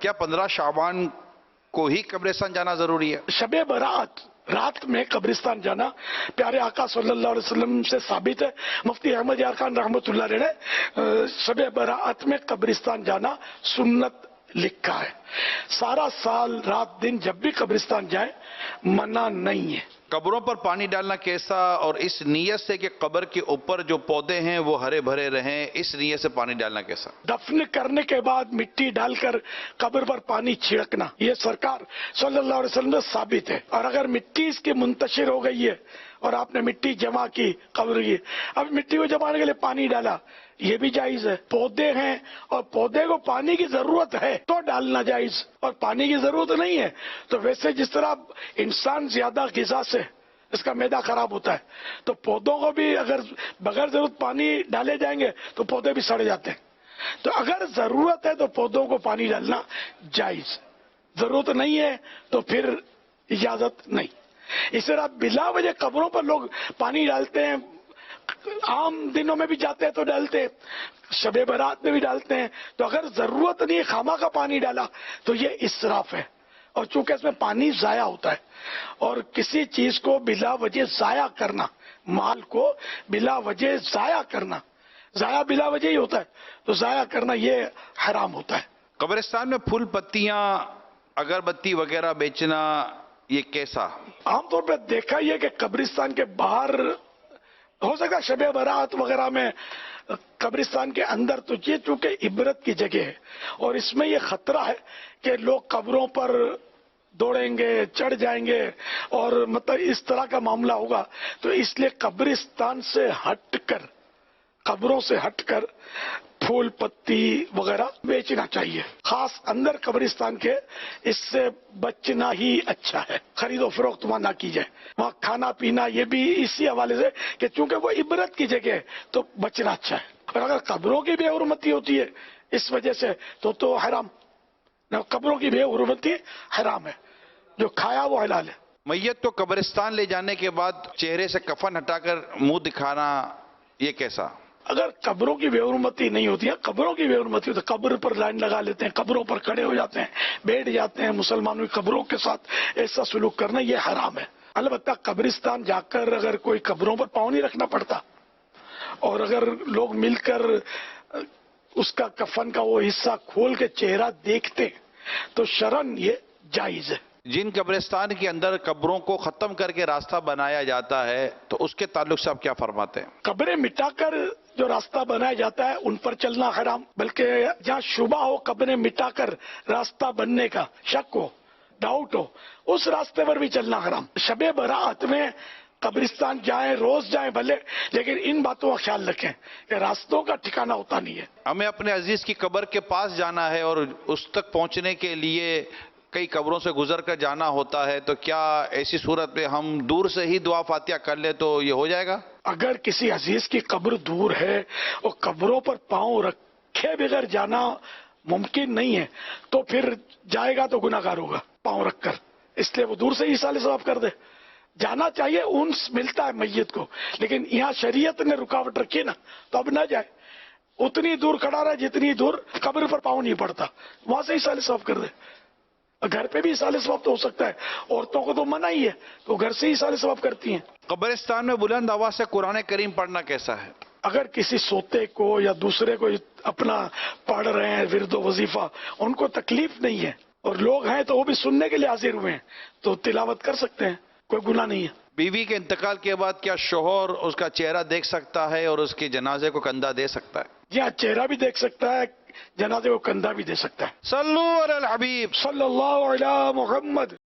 کیا 15 شعبان کو ہی قبرستان جانا ضروری ہے؟ شب برات رات میں قبرستان جانا پیارے آقا صلی اللہ علیہ وسلم سے ثابت ہے. مفتی احمد یار خان رحمۃ اللہ علیہ نے شب برات میں قبرستان جانا سنت لکھا ہے. سارا سال رات دن جب بھی قبرستان جائیں منع نہیں ہے. قبروں پر پانی ڈالنا کیسا، اور اس نیت سے کہ قبر کے اوپر جو پودے ہیں وہ ہرے بھرے رہیں، اس نیت سے پانی ڈالنا کیسا؟ دفن کرنے کے بعد مٹی ڈال کر قبر پر پانی چھڑکنا یہ سرکار صلی اللہ علیہ وسلم سے ثابت ہے. اور اگر مٹی اس کی منتشر ہو گئی ہے اور آپ نے مٹی جمع کی قبر کی، اب مٹی کو جمانے کے لیے پانی ڈالا، یہ بھی جائز ہے. پودے ہیں اور پودے کو پانی کی ضرورت ہے تو ڈالنا جائز، اور پانی کی ضرورت نہیں ہے تو ویسے جس طرح انسان زیادہ غذا سے اس کا معدہ خراب ہوتا ہے تو پودوں کو بھی اگر بغیر ضرورت پانی ڈالے جائیں گے تو پودے بھی سڑ جاتے ہیں. تو اگر ضرورت ہے تو پودوں کو پانی ڈالنا جائز، ضرورت نہیں ہے تو پھر اجازت نہیں. اس طرح بلا وجہ قبروں پر لوگ پانی ڈالتے ہیں، عام دنوں میں بھی جاتے ہیں تو ڈالتے ہیں، شب برات میں بھی ڈالتے ہیں. تو اگر ضرورت نہیں خواہ کا پانی ڈالا تو یہ اسراف ہے. اور چونکہ اس میں پانی ضائع ہوتا ہے، اور کسی چیز کو بلا وجہ ضائع کرنا، مال کو بلا وجہ ضائع کرنا، ضائع بلا وجہ ہی ہوتا ہے، تو ضائع کرنا یہ حرام ہوتا ہے. قبرستان میں پھول پتیاں اگربتی وغیرہ بیچنا یہ کیسا؟ عام طور پہ دیکھا یہ کہ قبرستان کے باہر ہو سکتا شب برات وغیرہ میں، قبرستان کے اندر تو یہ چونکہ عبرت کی جگہ ہے اور اس میں یہ خطرہ ہے کہ لوگ قبروں پر دوڑیں گے، چڑھ جائیں گے اور مطلب اس طرح کا معاملہ ہوگا. تو اس لیے قبرستان سے ہٹ کر، قبروں سے ہٹ کر پھول پتی وغیرہ بیچنا چاہیے. خاص اندر قبرستان کے اس سے بچنا ہی اچھا ہے. خرید و فروخت وہاں نہ کی جائے. وہاں کھانا پینا یہ بھی اسی حوالے سے کہ چونکہ وہ عبرت کی جگہ ہے تو بچنا اچھا ہے. اور اگر قبروں کی بے حرمتی ہوتی ہے اس وجہ سے تو حرام. قبروں کی بے حرمتی حرام ہے، جو کھایا وہ حلال ہے. میت کو قبرستان لے جانے کے بعد چہرے سے کفن ہٹا کر منہ دکھانا یہ کیسا؟ اگر قبروں کی بے حرمتی نہیں ہوتی ہے، قبروں کی بے حرمتی ہوتی ہے، قبر پر لائن لگا لیتے ہیں، قبروں پر کھڑے ہو جاتے ہیں، بیٹھ جاتے ہیں، مسلمانوں کی قبروں کے ساتھ ایسا سلوک کرنا یہ حرام ہے. البتہ قبرستان جا کر اگر کوئی قبروں پر پاؤں نہیں رکھنا پڑتا اور اگر لوگ مل کر اس کا کفن کا وہ حصہ کھول کے چہرہ دیکھتے تو شرعاً یہ جائز ہے. جن قبرستان کے اندر قبروں کو ختم کر کے راستہ بنایا جاتا ہے تو اس کے تعلق سے آپ کیا فرماتے ہیں؟ قبریں مٹا کر جو راستہ بنایا جاتا ہے ان پر چلنا حرام، بلکہ جہاں شبہ ہو قبریں مٹا کر راستہ بننے کا، شک ہو، ڈاؤٹ ہو، اس راستے پر بھی چلنا حرام. شب برات میں قبرستان جائیں، روز جائیں بھلے، لیکن ان باتوں کا خیال رکھیں کہ راستوں کا ٹھکانہ ہوتا نہیں ہے. ہمیں اپنے عزیز کی قبر کے پاس جانا ہے اور اس تک پہنچنے کے لیے کئی قبروں سے گزر کر جانا ہوتا ہے، تو کیا ایسی صورت میں ہم دور سے ہی دعا فاتحہ کر لیں تو یہ ہو جائے گا؟ اگر کسی عزیز کی قبر دور ہے اور قبروں پر پاؤں رکھے بغیر جانا ممکن نہیں ہے تو پھر جائے گا تو گناہ گار ہوگا پاؤں رکھ کر. اس لیے وہ دور سے ہی ایصال ثواب کر دے. جانا چاہیے، انس ملتا ہے میت کو، لیکن یہاں شریعت نے رکاوٹ رکھی نا تو اب نہ جائے. اتنی دور کھڑا رہا جتنی دور قبر پر پاؤں نہیں پڑتا، وہاں سے ایصال ثواب کر دے. گھر پہ بھی ایصال ثواب تو ہو سکتا ہے، عورتوں کو تو منع ہی ہے تو گھر سے ہی ایصال ثواب کرتی ہیں. قبرستان میں بلند آواز سے قرآن کریم پڑھنا کیسا ہے؟ اگر کسی سوتے کو یا دوسرے کو اپنا پڑھ رہے ہیں ورد و وظیفہ، ان کو تکلیف نہیں ہے اور لوگ ہیں تو وہ بھی سننے کے لیے حاضر ہوئے ہیں تو تلاوت کر سکتے ہیں، کوئی گناہ نہیں ہے. بیوی کے انتقال کے بعد کیا شوہر اس کا چہرہ دیکھ سکتا ہے اور اس کے جنازے کو کندھا دے سکتا ہے؟ جی ہاں، چہرہ بھی دیکھ سکتا ہے، جنازے کو کندھا بھی دے سکتا ہے. صلو علی الحبیب صلی اللہ علیہ محمد.